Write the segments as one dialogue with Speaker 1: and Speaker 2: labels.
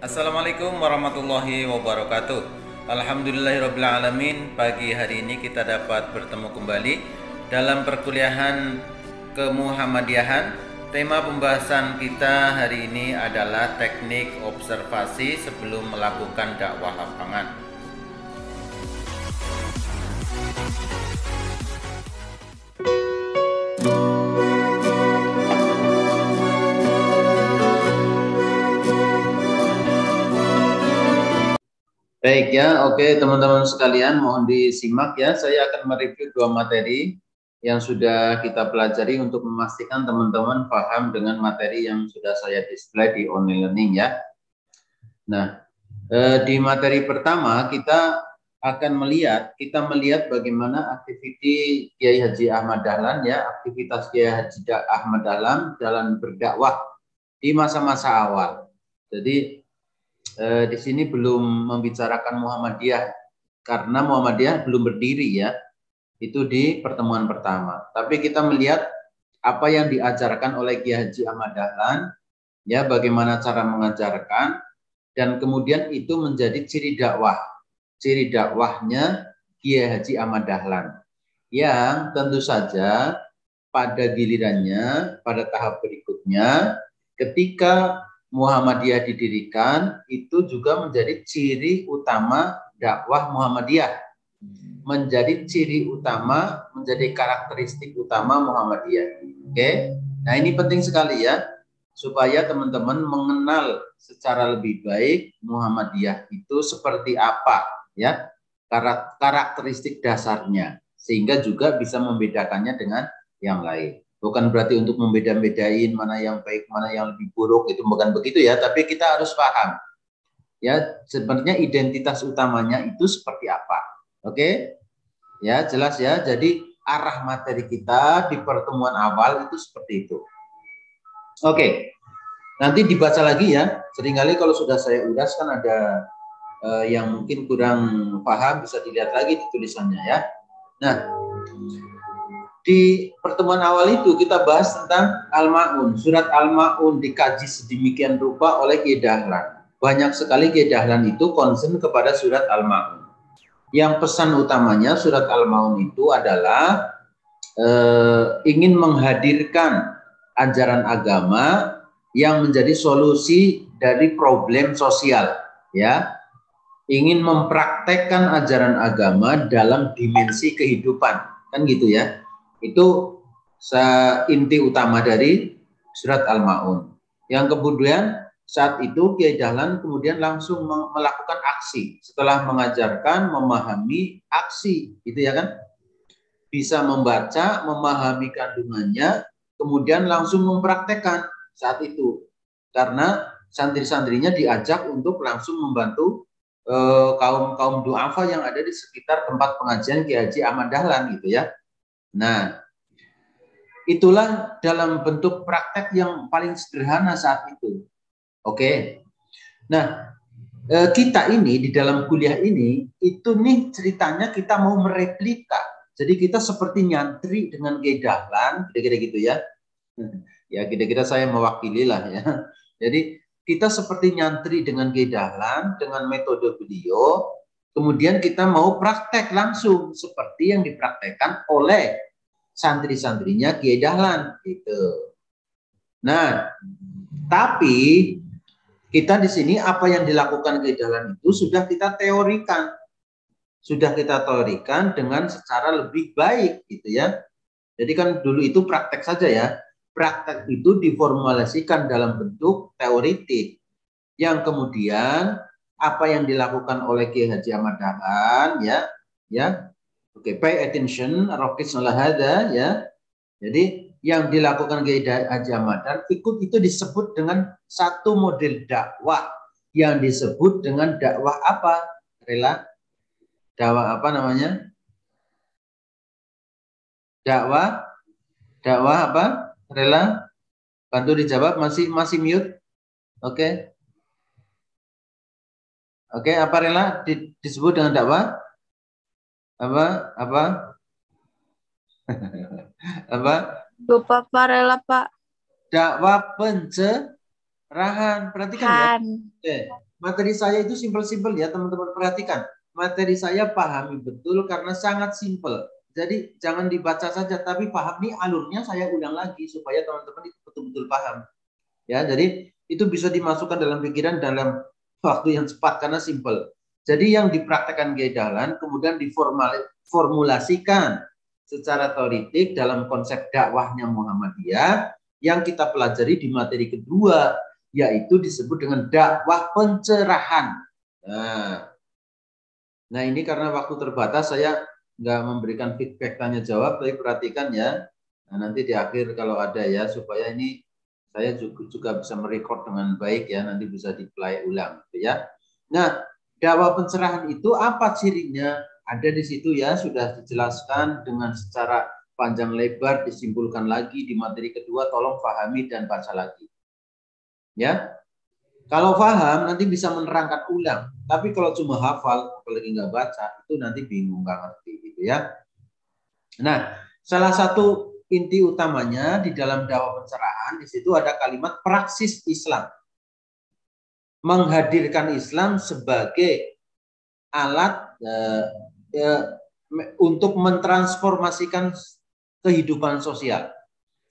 Speaker 1: Assalamualaikum warahmatullahi wabarakatuh. Alhamdulillahirrabbilalamin. Pagi hari ini kita dapat bertemu kembali dalam perkuliahan kemuhammadiyahan. Tema pembahasan kita hari ini adalah teknik observasi sebelum melakukan dakwah lapangan. Baik ya, oke teman-teman sekalian, mohon disimak ya. Saya akan mereview dua materi yang sudah kita pelajari untuk memastikan teman-teman paham dengan materi yang sudah saya display di online learning ya. Nah, di materi pertama kita akan melihat bagaimana aktiviti Kiai Haji Ahmad Dahlan ya, aktivitas Kiai Haji Ahmad Dahlan dalam berdakwah di masa-masa awal. Jadi di sini belum membicarakan Muhammadiyah karena Muhammadiyah belum berdiri ya, itu di pertemuan pertama. Tapi kita melihat apa yang diajarkan oleh Kiai Haji Ahmad Dahlan ya, bagaimana cara mengajarkan, dan kemudian itu menjadi ciri dakwahnya Kiai Haji Ahmad Dahlan yang tentu saja pada gilirannya pada tahap berikutnya ketika Muhammadiyah didirikan itu juga menjadi ciri utama dakwah Muhammadiyah, menjadi ciri utama, menjadi karakteristik utama Muhammadiyah. Oke, nah ini penting sekali ya, supaya teman-teman mengenal secara lebih baik Muhammadiyah itu seperti apa ya, karakteristik dasarnya, sehingga juga bisa membedakannya dengan yang lain. Bukan berarti untuk membeda-bedain mana yang baik, mana yang lebih buruk, itu bukan begitu ya, tapi kita harus paham ya sebenarnya identitas utamanya itu seperti apa. Oke? Ya, jelas ya. Jadi arah materi kita di pertemuan awal itu seperti itu. Oke. Nanti dibaca lagi ya. Seringkali kalau sudah saya ulas kan ada yang mungkin kurang paham, bisa dilihat lagi di tulisannya ya. Nah, di pertemuan awal itu kita bahas tentang Al-Ma'un. Surat Al-Ma'un dikaji sedemikian rupa oleh Kiai Dahlan. Banyak sekali Kiai Dahlan itu concern kepada surat Al-Ma'un. Yang pesan utamanya surat Al-Ma'un itu adalah ingin menghadirkan ajaran agama yang menjadi solusi dari problem sosial, ya. Ingin mempraktekkan ajaran agama dalam dimensi kehidupan, kan gitu ya. Itu inti utama dari surat Al-Ma'un. Yang kemudian saat itu Kiai Dahlan kemudian langsung melakukan aksi setelah mengajarkan, memahami aksi, gitu ya kan? Bisa membaca, memahami kandungannya, kemudian langsung mempraktekkan saat itu. Karena santri-santrinya diajak untuk langsung membantu kaum duafa yang ada di sekitar tempat pengajian Kiai Haji Ahmad Dahlan gitu ya. Nah, itulah dalam bentuk praktek yang paling sederhana saat itu. Oke. Nah, kita ini di dalam kuliah ini itu nih ceritanya kita mau mereplika. Jadi kita seperti nyantri dengan Kiai Dahlan, kira-kira gitu ya. Ya kira-kira saya mewakili lah ya. Jadi kita seperti nyantri dengan Kiai Dahlan dengan metode beliau, kemudian kita mau praktek langsung seperti yang dipraktekkan oleh santri-santrinya Kiai Dahlan gitu. Nah, tapi kita di sini apa yang dilakukan Kiai Dahlan itu sudah kita teorikan. Sudah kita teorikan dengan secara lebih baik gitu ya. Jadi kan dulu itu praktek saja ya. Praktek itu diformulasikan dalam bentuk teoritik. Yang kemudian apa yang dilakukan oleh Kiai Haji Ahmad Dahlan ya. Oke, pay attention, rokis hada ya. Jadi yang dilakukan Kiai Haji Ahmad Dahlan itu disebut dengan satu model dakwah yang disebut dengan dakwah apa? Dakwah apa namanya? Dakwah apa? Rela? Bantu dijawab, masih mute. Oke. Oke, apa rela disebut dengan dakwah? Apa? Apa?
Speaker 2: Lupa Pak, rela Pak.
Speaker 1: Dakwah Rahan, perhatikan ya.
Speaker 2: Han.
Speaker 1: Oke, materi saya itu simpel-simpel ya teman-teman, perhatikan. Materi saya pahami betul karena sangat simpel. Jadi jangan dibaca saja, tapi pahami alurnya, saya ulang lagi supaya teman-teman itu betul-betul paham. Ya, jadi itu bisa dimasukkan dalam pikiran dalam waktu yang cepat karena simpel. Jadi yang dipraktekkan Kiai Dahlan kemudian diformulasikan secara teoritik dalam konsep dakwahnya Muhammadiyah yang kita pelajari di materi kedua, yaitu disebut dengan dakwah pencerahan. Nah ini karena waktu terbatas saya nggak memberikan feedback tanya jawab, tapi perhatikan ya. Nah, nanti di akhir kalau ada ya, supaya ini saya juga bisa merekod dengan baik ya, nanti bisa di-play ulang gitu ya. Nah, dakwah pencerahan itu apa cirinya? Ada di situ ya, sudah dijelaskan dengan secara panjang lebar, disimpulkan lagi di materi kedua, tolong pahami dan baca lagi. Ya, kalau paham nanti bisa menerangkan ulang. Tapi kalau cuma hafal, apalagi nggak baca, itu nanti bingung, nggak ngerti gitu ya. Nah, salah satu inti utamanya di dalam dakwah pencerahan, di situ ada kalimat praksis Islam. Menghadirkan Islam sebagai alat untuk mentransformasikan kehidupan sosial.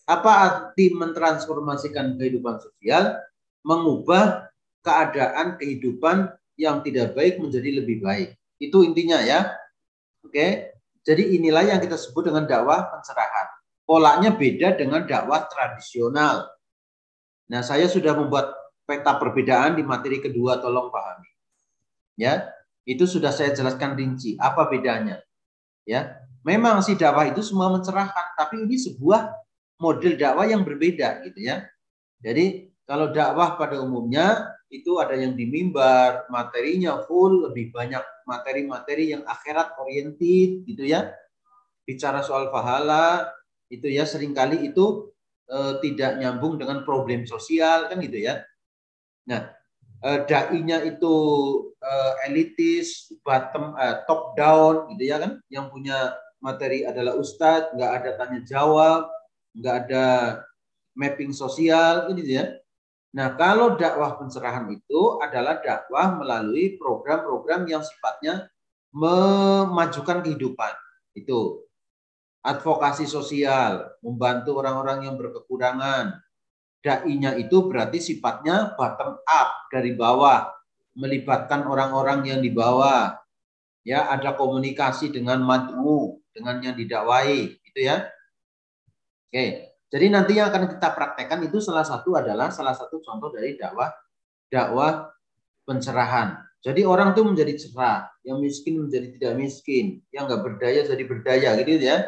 Speaker 1: Apa arti mentransformasikan kehidupan sosial? Mengubah keadaan kehidupan yang tidak baik menjadi lebih baik. Itu intinya ya. Oke. Jadi inilah yang kita sebut dengan dakwah pencerahan. Polanya beda dengan dakwah tradisional. Nah, saya sudah membuat peta perbedaan di materi kedua, tolong pahami. Ya, itu sudah saya jelaskan rinci apa bedanya. Ya, memang si dakwah itu semua mencerahkan, tapi ini sebuah model dakwah yang berbeda gitu ya. Jadi kalau dakwah pada umumnya itu ada yang di mimbar, materinya full, lebih banyak materi-materi yang akhirat oriented gitu ya. Bicara soal pahala itu ya seringkali itu tidak nyambung dengan problem sosial kan gitu ya. Nah, dai-nya itu elitis, top down gitu ya kan. Yang punya materi adalah ustadz, nggak ada tanya jawab, nggak ada mapping sosial gitu ya. Nah, kalau dakwah pencerahan itu adalah dakwah melalui program-program yang sifatnya memajukan kehidupan. Itu advokasi sosial, membantu orang-orang yang berkekurangan. Dai-nya itu berarti sifatnya bottom up, dari bawah, melibatkan orang-orang yang di bawah. Ya, ada komunikasi dengan mad'u, dengan yang didakwai, gitu ya. Oke. Jadi nanti yang akan kita praktekkan itu salah satu contoh dari dakwah pencerahan. Jadi orang tuh menjadi cerah, yang miskin menjadi tidak miskin, yang nggak berdaya jadi berdaya, gitu ya.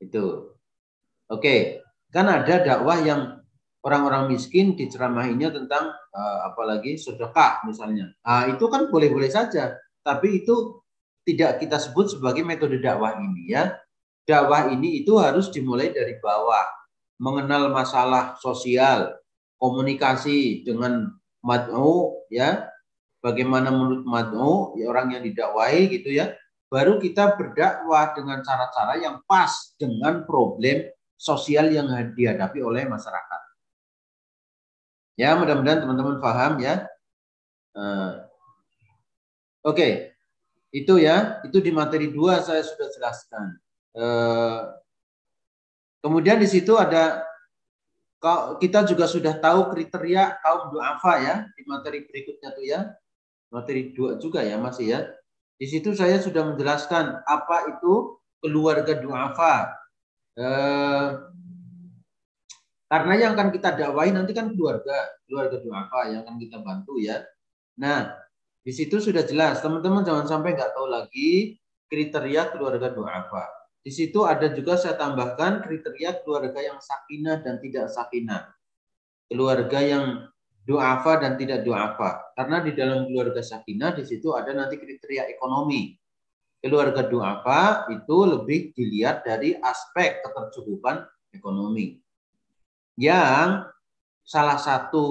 Speaker 1: Itu. Oke. Kan ada dakwah yang orang-orang miskin diceramahinya tentang apalagi sedekah misalnya. Nah, itu kan boleh-boleh saja, tapi itu tidak kita sebut sebagai metode dakwah ini ya. Dakwah ini itu harus dimulai dari bawah, mengenal masalah sosial, komunikasi dengan mad'u ya, bagaimana menurut mad'u ya, orang yang didakwai gitu ya. Baru kita berdakwah dengan cara-cara yang pas dengan problem sosial yang dihadapi oleh masyarakat. Ya, mudah-mudahan teman-teman paham ya. Oke, itu ya, itu di materi 2 saya sudah jelaskan. Kemudian di situ ada, kita juga sudah tahu kriteria kaum du'afa ya, di materi berikutnya tuh ya, materi 2 juga ya masih ya. Di situ saya sudah menjelaskan apa itu keluarga du'afa. Karena yang akan kita dakwahi nanti kan keluarga du'afa yang akan kita bantu ya. Nah, di situ sudah jelas, teman-teman jangan sampai nggak tahu lagi kriteria keluarga du'afa. Di situ ada juga saya tambahkan kriteria keluarga yang sakinah dan tidak sakinah. Keluarga yang du'afa dan tidak du'afa. Karena di dalam keluarga sakinah di situ ada nanti kriteria ekonomi. Keluarga du'afa itu lebih dilihat dari aspek ketercukupan ekonomi. Yang salah satu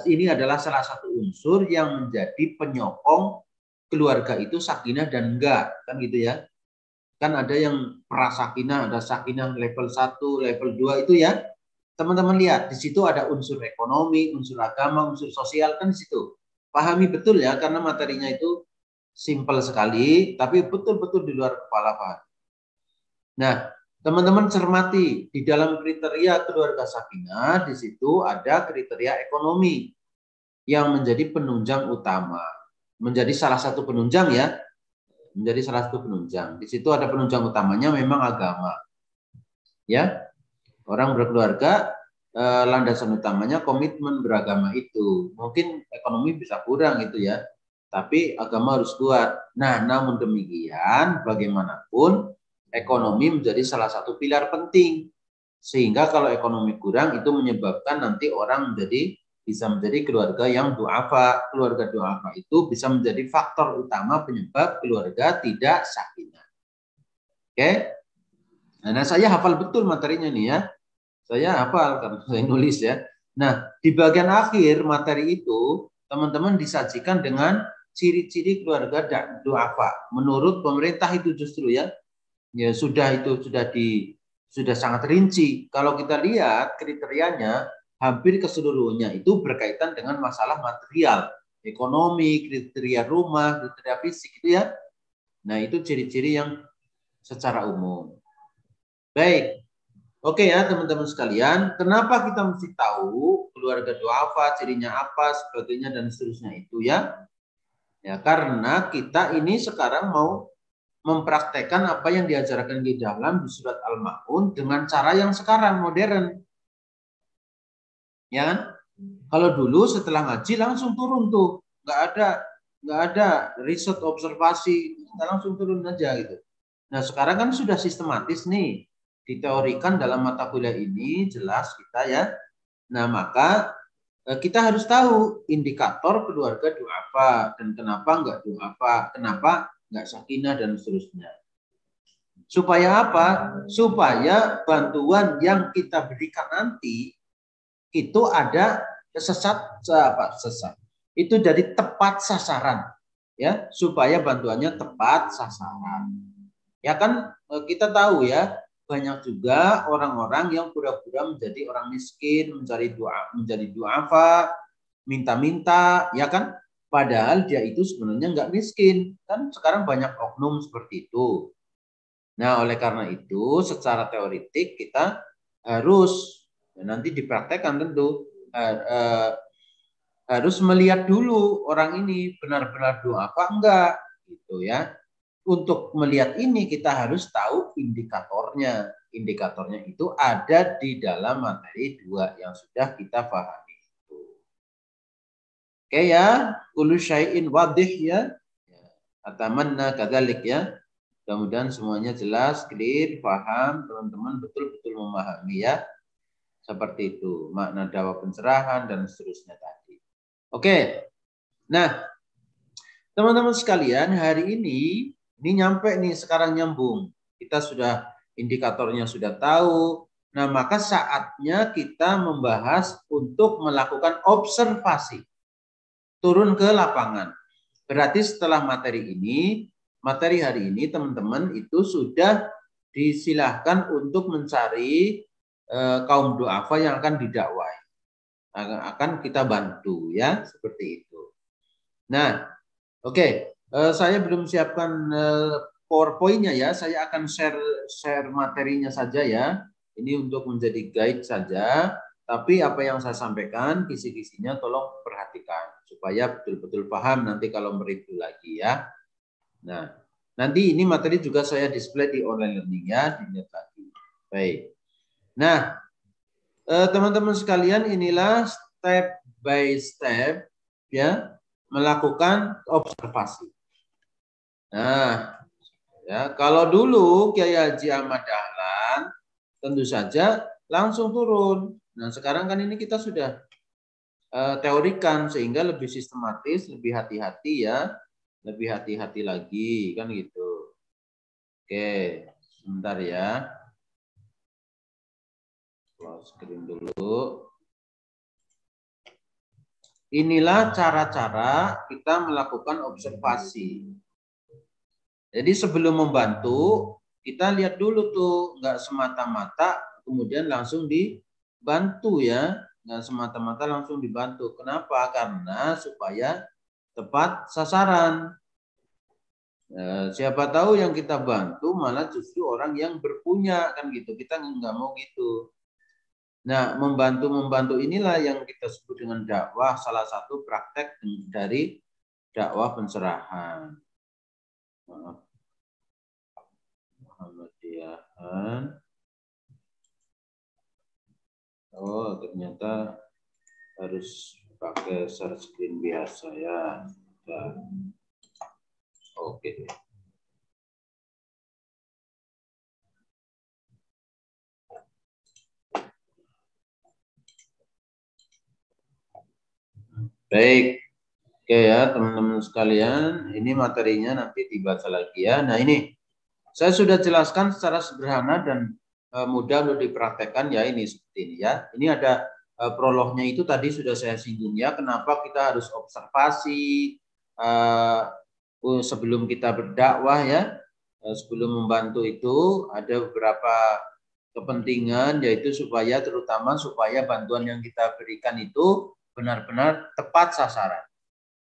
Speaker 1: ini adalah salah satu unsur yang menjadi penyokong keluarga itu sakinah dan enggak, kan gitu ya. Kan ada yang prasakinah, ada sakinah level 1, level 2 itu ya. teman-teman lihat di situ ada unsur ekonomi, unsur agama, unsur sosial kan di situ. Pahami betul ya, karena materinya itu simpel sekali, tapi betul-betul di luar kepala paham. Nah, teman-teman cermati di dalam kriteria keluarga sakinah di situ ada kriteria ekonomi yang menjadi penunjang utama, menjadi salah satu penunjang ya, menjadi salah satu penunjang. Di situ ada penunjang utamanya memang agama, ya. Orang berkeluarga landasan utamanya komitmen beragama itu. Mungkin ekonomi bisa kurang itu ya, tapi agama harus kuat. Nah, namun demikian bagaimanapun ekonomi menjadi salah satu pilar penting. Sehingga kalau ekonomi kurang itu menyebabkan nanti orang bisa menjadi keluarga yang du'afa. Keluarga du'afa itu bisa menjadi faktor utama penyebab keluarga tidak sakinah. Oke? Nah, saya hafal betul materinya nih ya. Saya hafal karena saya nulis ya. Nah, di bagian akhir materi itu teman-teman disajikan dengan ciri-ciri keluarga du'afa. Menurut pemerintah itu justru ya sudah sangat rinci. Kalau kita lihat kriterianya hampir keseluruhannya itu berkaitan dengan masalah material, ekonomi, kriteria rumah, kriteria fisik itu ya. Nah, itu ciri-ciri yang secara umum. Baik. Oke ya teman-teman sekalian, kenapa kita mesti tahu keluarga du'afa, cirinya apa, sebagainya dan seterusnya itu ya? Ya karena kita ini sekarang mau mempraktekkan apa yang diajarkan di dalam di surat Al-Ma'un dengan cara yang sekarang modern. Ya kan? Kalau dulu setelah ngaji langsung turun tuh, nggak ada riset observasi, kita langsung turun aja gitu. Nah sekarang kan sudah sistematis nih, diteorikan dalam mata kuliah ini jelas kita ya. Nah maka kita harus tahu indikator keluarga du'afa dan kenapa nggak du'afa, kenapa nggak sakinah dan seterusnya. Supaya apa? Supaya bantuan yang kita berikan nanti itu ada sesat. Itu jadi tepat sasaran ya, supaya bantuannya tepat sasaran. Ya kan kita tahu ya, banyak juga orang-orang yang pura-pura menjadi orang miskin, menjadi du'afa, minta-minta, ya kan? Padahal dia itu sebenarnya nggak miskin. Kan sekarang banyak oknum seperti itu. Nah, oleh karena itu secara teoritik kita harus nanti dipraktekkan tentu harus melihat dulu orang ini benar-benar du'afa enggak gitu ya. Untuk melihat ini kita harus tahu indikatornya. Indikatornya itu ada di dalam materi 2 yang sudah kita pahami. Oke ya, kullu syai'in wadih ya. Atamanna kadzalik ya. Mudah-mudahan semuanya jelas, clear, paham, teman-teman betul-betul memahami ya. Seperti itu, makna dakwah pencerahan dan seterusnya tadi. Oke. Nah, teman-teman sekalian, hari ini nyampe nih sekarang nyambung. Kita sudah indikatornya sudah tahu. Nah, maka saatnya kita membahas untuk melakukan observasi. Turun ke lapangan. Berarti setelah materi hari ini teman-teman itu sudah disilahkan untuk mencari kaum du'afa yang akan didakwai. Akan kita bantu ya, seperti itu. Nah, oke. Saya belum siapkan PowerPoint-nya ya. Saya akan share materinya saja ya. Ini untuk menjadi guide saja. Tapi apa yang saya sampaikan, kisi-kisinya tolong perhatikan supaya betul-betul paham nanti kalau mereview lagi ya. Nah, nanti ini materi juga saya display di online learning ya, dilihat lagi. Baik. Nah, teman-teman sekalian, inilah step by step ya melakukan observasi. Nah, ya kalau dulu Kiai Haji Ahmad Dahlan tentu saja langsung turun. Nah, sekarang kan ini kita sudah teorikan sehingga lebih sistematis, lebih hati-hati ya, lebih hati-hati lagi kan gitu. Oke, sebentar ya. Close screen dulu. Inilah cara-cara kita melakukan observasi. Jadi sebelum membantu, kita lihat dulu tuh, nggak semata-mata kemudian langsung bantu ya, nggak semata-mata langsung dibantu. Kenapa? Karena supaya tepat sasaran. Siapa tahu yang kita bantu malah justru orang yang berpunya kan gitu. Kita nggak mau gitu. Nah, membantu inilah yang kita sebut dengan dakwah, salah satu praktek dari dakwah pencerahan. Muhammadiyahan. Oh, ternyata harus pakai share screen biasa ya. Oke. Baik. Oke ya, teman-teman sekalian, ini materinya nanti dibaca lagi ya. Nah, ini saya sudah jelaskan secara sederhana dan mudah untuk dipraktekkan ya, ini seperti ini ya. Ini ada prolognya itu tadi sudah saya singgung ya, kenapa kita harus observasi sebelum kita berdakwah ya. Sebelum membantu itu ada beberapa kepentingan, yaitu terutama supaya bantuan yang kita berikan itu benar-benar tepat sasaran.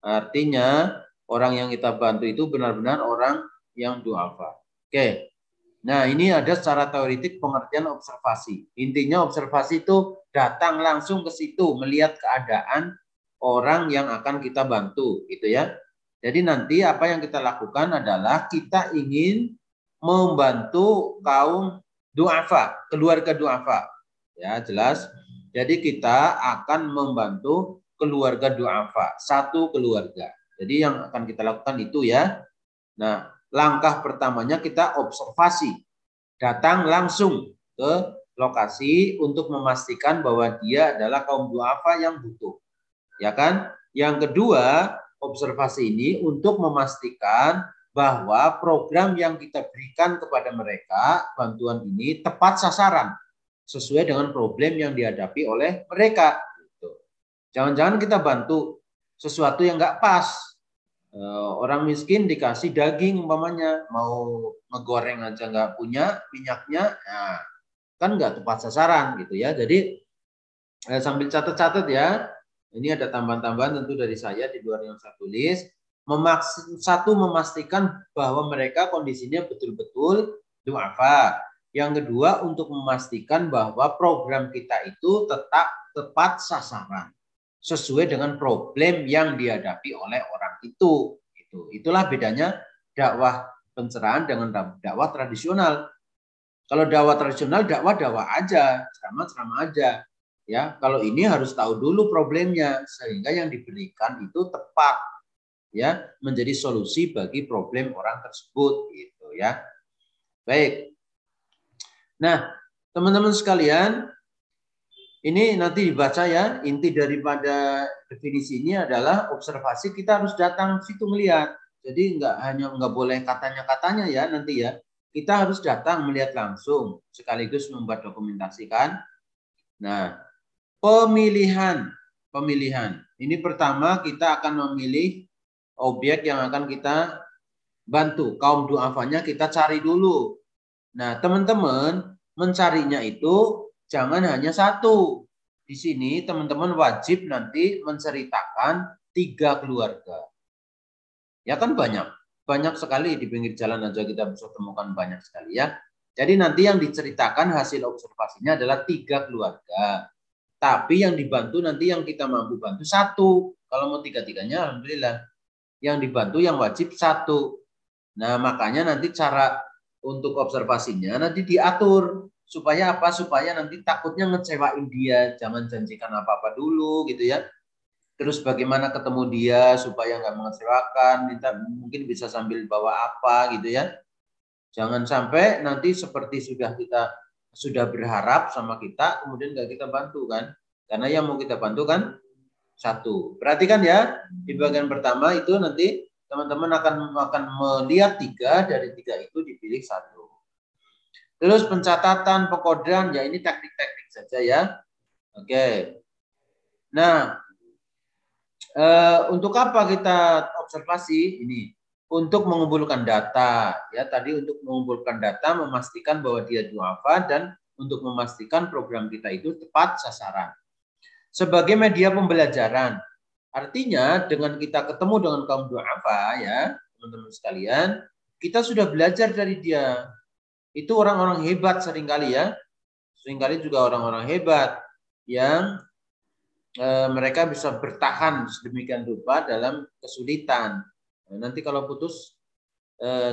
Speaker 1: Artinya orang yang kita bantu itu benar-benar orang yang duafa. Oke. Nah, ini ada secara teoritik pengertian observasi. Intinya observasi itu datang langsung ke situ, melihat keadaan orang yang akan kita bantu, gitu ya. Jadi nanti apa yang kita lakukan adalah kita ingin membantu kaum duafa, keluarga duafa. Ya, jelas. Jadi kita akan membantu keluarga duafa, satu keluarga. Jadi yang akan kita lakukan itu ya. Nah, langkah pertamanya kita observasi. Datang langsung ke lokasi untuk memastikan bahwa dia adalah kaum duafa yang butuh. Ya kan? Yang kedua, observasi ini untuk memastikan bahwa program yang kita berikan kepada mereka, bantuan ini tepat sasaran, sesuai dengan problem yang dihadapi oleh mereka. Jangan-jangan kita bantu sesuatu yang nggak pas. Orang miskin dikasih daging umpamanya, mau ngegoreng aja nggak punya minyaknya, nah, kan nggak tepat sasaran gitu ya. Jadi sambil catat-catat ya. Ini ada tambahan-tambahan tentu dari saya di luar yang saya tulis. Satu, memastikan bahwa mereka kondisinya betul-betul duafa. Yang kedua, untuk memastikan bahwa program kita itu tetap tepat sasaran, sesuai dengan problem yang dihadapi oleh orang itu. Itulah bedanya dakwah pencerahan dengan dakwah tradisional. Kalau dakwah tradisional, dakwah aja, ceramah aja. Ya, kalau ini harus tahu dulu problemnya sehingga yang diberikan itu tepat ya, menjadi solusi bagi problem orang tersebut gitu ya. Baik. Nah, teman-teman sekalian, ini nanti dibaca ya, inti daripada definisi ini adalah observasi, kita harus datang situ melihat. Jadi nggak boleh katanya ya nanti ya. Kita harus datang melihat langsung sekaligus membuat dokumentasi kan. Nah, pemilihan. Ini pertama kita akan memilih objek yang akan kita bantu. Kaum duafanya kita cari dulu. Nah, teman-teman mencarinya itu jangan hanya satu. Di sini teman-teman wajib nanti menceritakan 3 keluarga. Ya kan banyak. Banyak sekali di pinggir jalan aja kita bisa temukan banyak sekali ya. Jadi nanti yang diceritakan hasil observasinya adalah 3 keluarga. Tapi yang dibantu nanti yang kita mampu bantu 1. Kalau mau 3-3-nya alhamdulillah. Yang dibantu yang wajib 1. Nah, makanya nanti cara untuk observasinya nanti diatur. Supaya apa? Supaya nanti takutnya ngecewain dia. Jangan janjikan apa-apa dulu gitu ya. Terus bagaimana ketemu dia supaya nggak mengecewakan. Mungkin bisa sambil bawa apa gitu ya. Jangan sampai nanti seperti sudah berharap sama kita, kemudian nggak kita bantu kan. Karena yang mau kita bantu kan 1. Perhatikan ya, di bagian pertama itu nanti teman-teman akan melihat 3, dari 3 itu dipilih 1. Terus pencatatan, pengkodean, ya ini teknik-teknik saja ya. Oke. Nah, untuk apa kita observasi ini? Untuk mengumpulkan data, ya tadi untuk mengumpulkan data, memastikan bahwa dia duafa dan untuk memastikan program kita itu tepat sasaran. Sebagai media pembelajaran, artinya dengan kita ketemu dengan kaum du'afa ya, teman-teman sekalian, kita sudah belajar dari dia. Itu orang-orang hebat seringkali ya. Seringkali juga orang-orang hebat yang mereka bisa bertahan sedemikian rupa dalam kesulitan. Nah, nanti kalau putus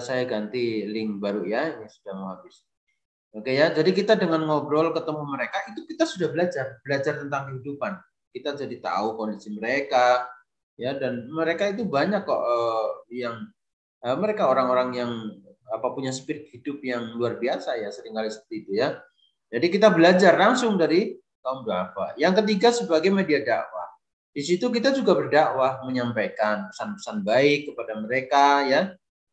Speaker 1: saya ganti link baru ya, ini sudah mau habis. Oke ya, jadi kita dengan ngobrol ketemu mereka itu kita sudah belajar tentang kehidupan. Kita jadi tahu kondisi mereka ya, dan mereka itu banyak kok yang mereka orang-orang yang punya spirit hidup yang luar biasa ya, seringkali seperti itu ya. Jadi kita belajar langsung dari kaum du'afa. Yang ketiga sebagai media dakwah. Di situ kita juga berdakwah, menyampaikan pesan-pesan baik kepada mereka ya.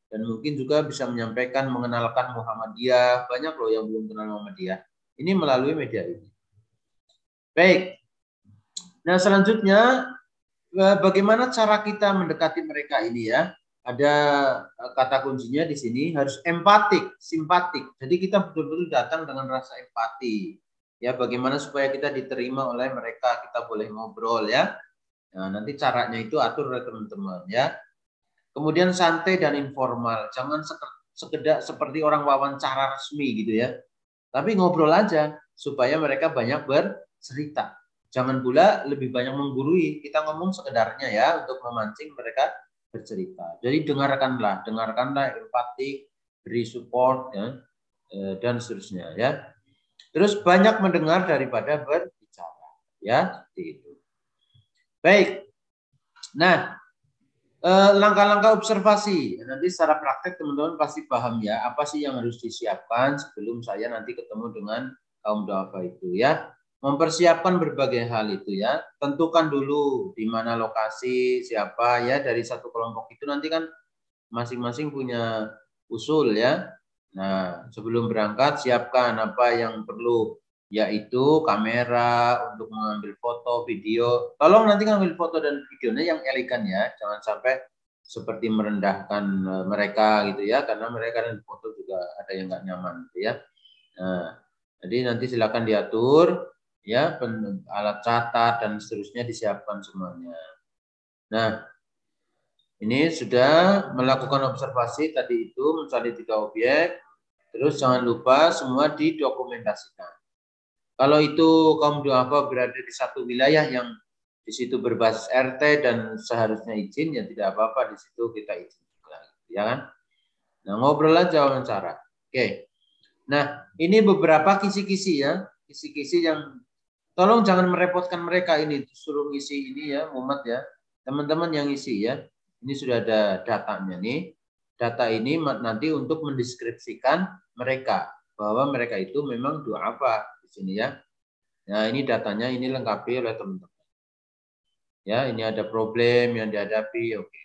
Speaker 1: Dan mungkin juga bisa menyampaikan, mengenalkan Muhammadiyah. Banyak loh yang belum kenal Muhammadiyah. Ini melalui media ini. Baik. Nah selanjutnya, bagaimana cara kita mendekati mereka ini ya? Ada kata kuncinya di sini, harus empatik, simpatik. Jadi kita betul-betul datang dengan rasa empati. Ya, bagaimana supaya kita diterima oleh mereka, kita boleh ngobrol ya. Nah, nanti caranya itu atur oleh teman-teman ya. Kemudian santai dan informal, jangan sekedar seperti orang wawancara resmi gitu ya. Tapi ngobrol aja supaya mereka banyak bercerita. Jangan pula lebih banyak menggurui, kita ngomong sekedarnya ya untuk memancing mereka bercerita. Jadi dengarkanlah empati, beri support ya, dan seterusnya ya. Terus banyak mendengar daripada berbicara ya, seperti itu. Baik. Nah, langkah-langkah observasi. Nanti secara praktek teman-teman pasti paham ya, apa sih yang harus disiapkan sebelum saya nanti ketemu dengan kaum du'afa itu ya. Mempersiapkan berbagai hal itu ya. Tentukan dulu di mana lokasi, siapa ya, dari satu kelompok itu nanti kan masing-masing punya usul ya. Nah, sebelum berangkat siapkan apa yang perlu, yaitu kamera untuk mengambil foto, video. Tolong nanti ngambil foto dan videonya yang elegan ya, jangan sampai seperti merendahkan mereka gitu ya, karena mereka di foto juga ada yang nggak nyaman gitu ya. Nah, jadi nanti silakan diatur ya, alat catat dan seterusnya disiapkan semuanya. Nah, ini sudah melakukan observasi tadi itu, mencari 3 objek, terus jangan lupa semua didokumentasikan. Kalau itu kaum du'afa berada di satu wilayah yang di situ berbasis RT dan seharusnya izin, ya tidak apa-apa, di situ kita izin juga, ya kan? Nah, ngobrol aja, wawancara. Oke. Nah, ini beberapa kisi-kisi ya, kisi-kisi yang tolong jangan merepotkan mereka ini, suruh ngisi ini ya, Muhammad ya. Teman-teman yang isi ya. Ini sudah ada datanya nih. Data ini nanti untuk mendeskripsikan mereka bahwa mereka itu memang du'afa di sini ya. Nah, ini datanya ini lengkapi oleh teman-teman. Ya, ini ada problem yang dihadapi. Oke.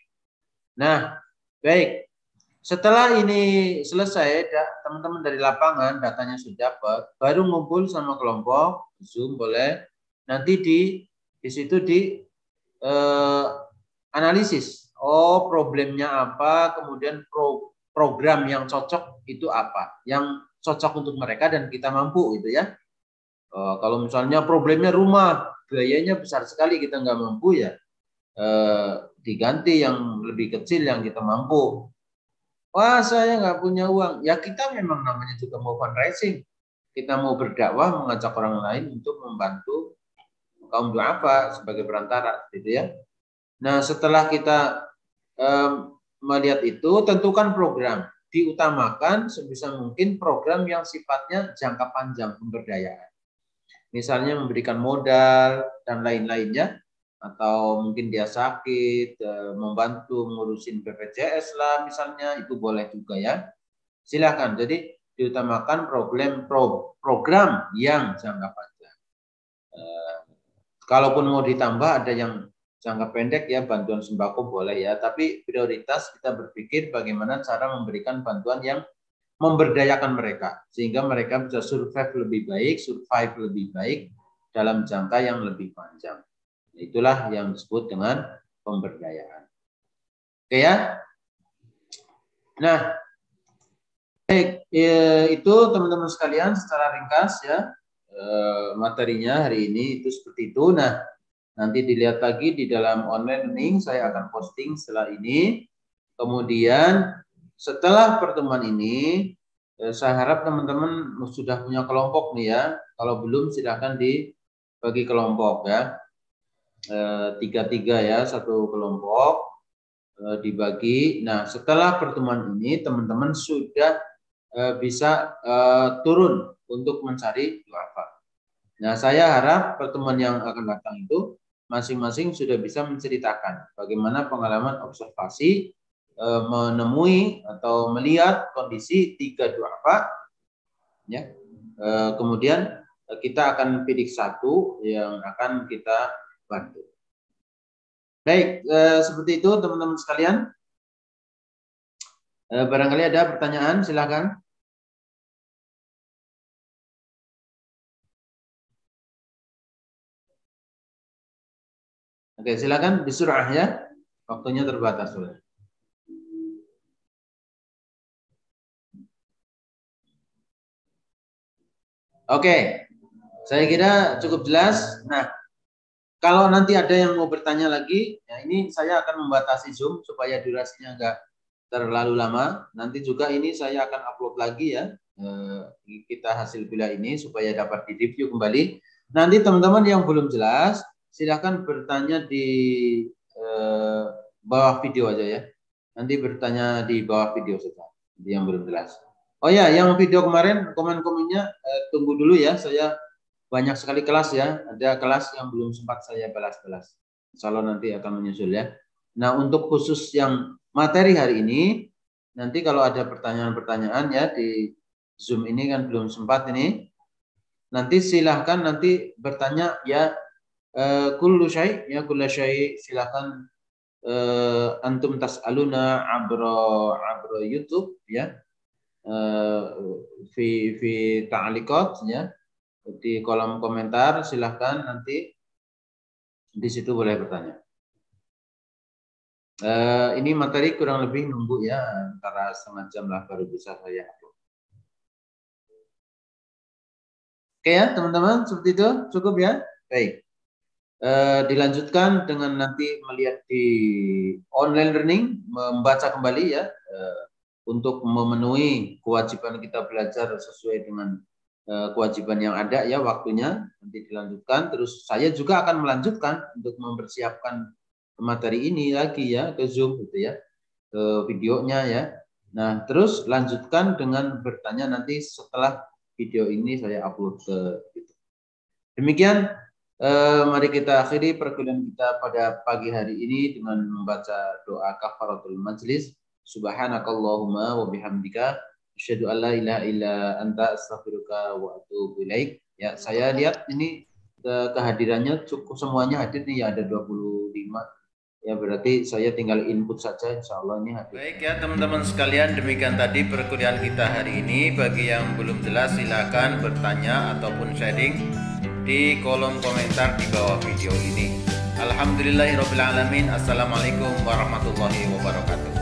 Speaker 1: Nah, baik. Setelah ini selesai, teman-teman dari lapangan datanya sudah dapat, baru ngumpul sama kelompok, Zoom boleh. Nanti di situ di analisis. Oh, problemnya apa, kemudian program yang cocok itu apa, yang cocok untuk mereka dan kita mampu gitu ya. Kalau misalnya problemnya rumah, biayanya besar sekali, kita nggak mampu ya, diganti yang lebih kecil yang kita mampu. Wah, saya nggak punya uang. Ya kita memang namanya juga mau fundraising. Kita mau berdakwah, mengajak orang lain untuk membantu kaum du'afa sebagai perantara, gitu ya. Nah, setelah kita melihat itu, tentukan program. Diutamakan sebisa mungkin program yang sifatnya jangka panjang pemberdayaan. Misalnya memberikan modal dan lain-lainnya, atau mungkin dia sakit, membantu ngurusin BPJS lah misalnya, itu boleh juga ya. Silakan. Jadi diutamakan program yang jangka panjang. Kalaupun mau ditambah ada yang jangka pendek ya, bantuan sembako boleh ya, tapi prioritas kita berpikir bagaimana cara memberikan bantuan yang memberdayakan mereka sehingga mereka bisa survive lebih baik dalam jangka yang lebih panjang. Itulah yang disebut dengan pemberdayaan. Oke ya. Nah, baik. itu teman-teman sekalian secara ringkas ya, materinya hari ini itu seperti itu. Nah, nanti dilihat lagi di dalam online learning, saya akan posting setelah ini. Kemudian setelah pertemuan ini, saya harap teman-teman sudah punya kelompok nih ya. Kalau belum silahkan dibagi kelompok ya. 3-3 ya, satu kelompok dibagi. Nah, setelah pertemuan ini teman-teman sudah bisa turun untuk mencari duafa. Nah, saya harap pertemuan yang akan datang itu masing-masing sudah bisa menceritakan bagaimana pengalaman observasi menemui atau melihat kondisi 3 duafa, ya. Kemudian kita akan pilih satu yang akan kita bantu. Baik, seperti itu teman-teman sekalian. Barangkali ada pertanyaan, silakan. Oke, silakan disurah ya. Waktunya terbatas. Oke, saya kira cukup jelas. Nah, kalau nanti ada yang mau bertanya lagi, ya ini saya akan membatasi Zoom supaya durasinya enggak terlalu lama. Nanti juga ini saya akan upload lagi ya, kita hasil bila ini supaya dapat direview kembali. Nanti teman-teman yang belum jelas, silahkan bertanya di bawah video aja ya. Nanti bertanya di bawah video saja, yang belum jelas. Oh ya, yang video kemarin komen-komennya tunggu dulu ya, saya banyak sekali kelas ya, ada kelas yang belum sempat saya balas-balas. Insya Allah nanti akan menyusul ya. Nah, untuk khusus yang materi hari ini, nanti kalau ada pertanyaan-pertanyaan ya di Zoom ini kan belum sempat ini, nanti silahkan nanti bertanya ya, kullu syai ya, kullu syai silahkan antum tas'aluna abro YouTube ya, fi ta'liqat ya, di kolom komentar silahkan nanti di situ boleh bertanya. Ini materi kurang lebih nunggu ya, antara setengah jam lah baru bisa saya upload. Oke ya teman-teman, seperti itu cukup ya. Baik, dilanjutkan dengan nanti melihat di online learning, membaca kembali ya, untuk memenuhi kewajiban kita belajar sesuai dengan kewajiban yang ada ya, waktunya nanti dilanjutkan. Terus saya juga akan melanjutkan untuk mempersiapkan materi ini lagi ya ke Zoom gitu ya, ke videonya ya. Nah, terus lanjutkan dengan bertanya nanti setelah video ini saya upload ke YouTube. Demikian, mari kita akhiri perkuliahan kita pada pagi hari ini dengan membaca doa kafaratul majlis. Subhanakallahumma wa bihamdika asyhadu an la ilaha illa anta astaghfiruka wa atubu ilaik. Ya, saya lihat ini kehadirannya cukup semuanya hadir nih ya, ada 25. Ya, berarti saya tinggal input saja, insya Allah ini hadir. Baik ya teman-teman sekalian, demikian tadi perkuliahan kita hari ini. Bagi yang belum jelas silakan bertanya ataupun sharing di kolom komentar di bawah video ini. Alhamdulillahirabbil alamin. Assalamualaikum warahmatullahi wabarakatuh.